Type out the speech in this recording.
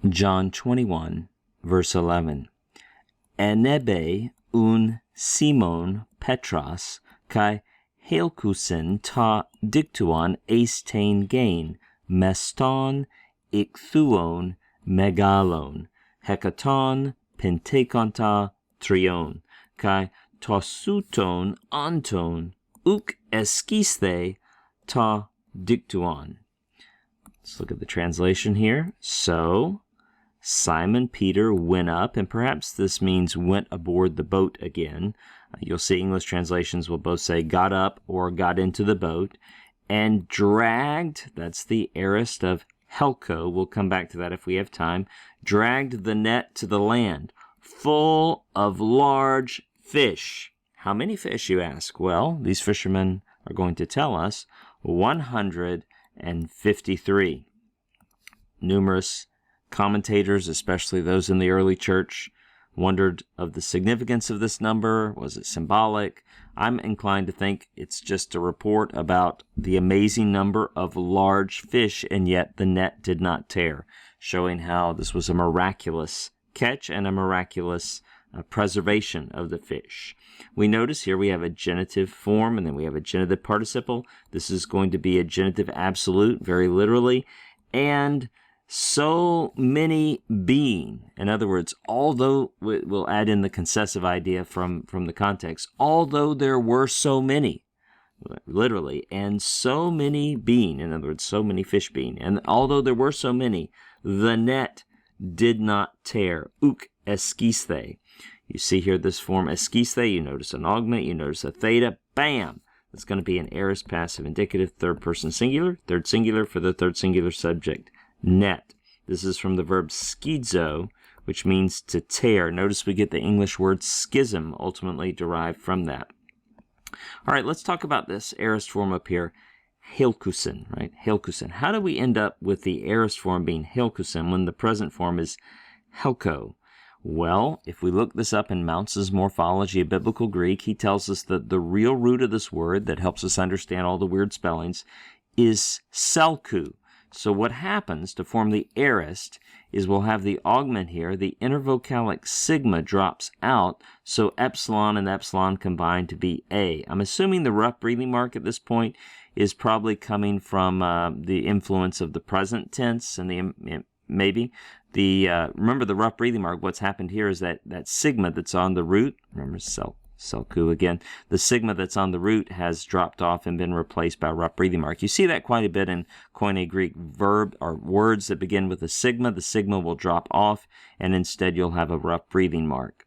John 21, verse 11. Enebe un Simon Petras kai helkusen ta dictuon eistain gain, meston ichthuon megalon, hekaton pentekonta trion, kai tosuton anton uk eskisthe ta dictuon. Let's look at the translation here. So, Simon Peter went up, and perhaps this means went aboard the boat again. You'll see English translations will both say got up or got into the boat, and dragged, that's the aorist of helko, we'll come back to that if we have time, dragged the net to the land, full of large fish. How many fish, you ask? Well, these fishermen are going to tell us 153. Numerous commentators, especially those in the early church, wondered of the significance of this number. Was it symbolic? I'm inclined to think it's just a report about the amazing number of large fish, and yet the net did not tear, showing how this was a miraculous catch and a miraculous preservation of the fish. We notice here we have a genitive form, and then we have a genitive participle. This is going to be a genitive absolute, very literally, and so many being. In other words, although, we'll add in the concessive idea from the context, although there were so many, literally, and so many being, in other words, so many fish being, and although there were so many, the net did not tear. Uk eskisthe. You see here this form eskisthe, you notice an augment, you notice a theta, bam! It's going to be an aorist passive indicative, third person singular, third singular for the third singular subject. Net. This is from the verb schizo, which means to tear. Notice we get the English word schism, ultimately derived from that. All right, let's talk about this aorist form up here, helkusen, right? Helkusen. How do we end up with the aorist form being helkusen when the present form is helko? Well, if we look this up in Mounce's Morphology of Biblical Greek, he tells us that the real root of this word that helps us understand all the weird spellings is selku. So what happens to form the aorist is we'll have the augment here, the intervocalic sigma drops out, so epsilon and epsilon combine to be A. I'm assuming the rough breathing mark at this point is probably coming from the influence of the present tense and remember the rough breathing mark, what's happened here is that sigma that's on the root, remember selku again, the sigma that's on the root has dropped off and been replaced by a rough breathing mark. You see that quite a bit in Koine Greek verb or words that begin with a sigma. The sigma will drop off, and instead you'll have a rough breathing mark.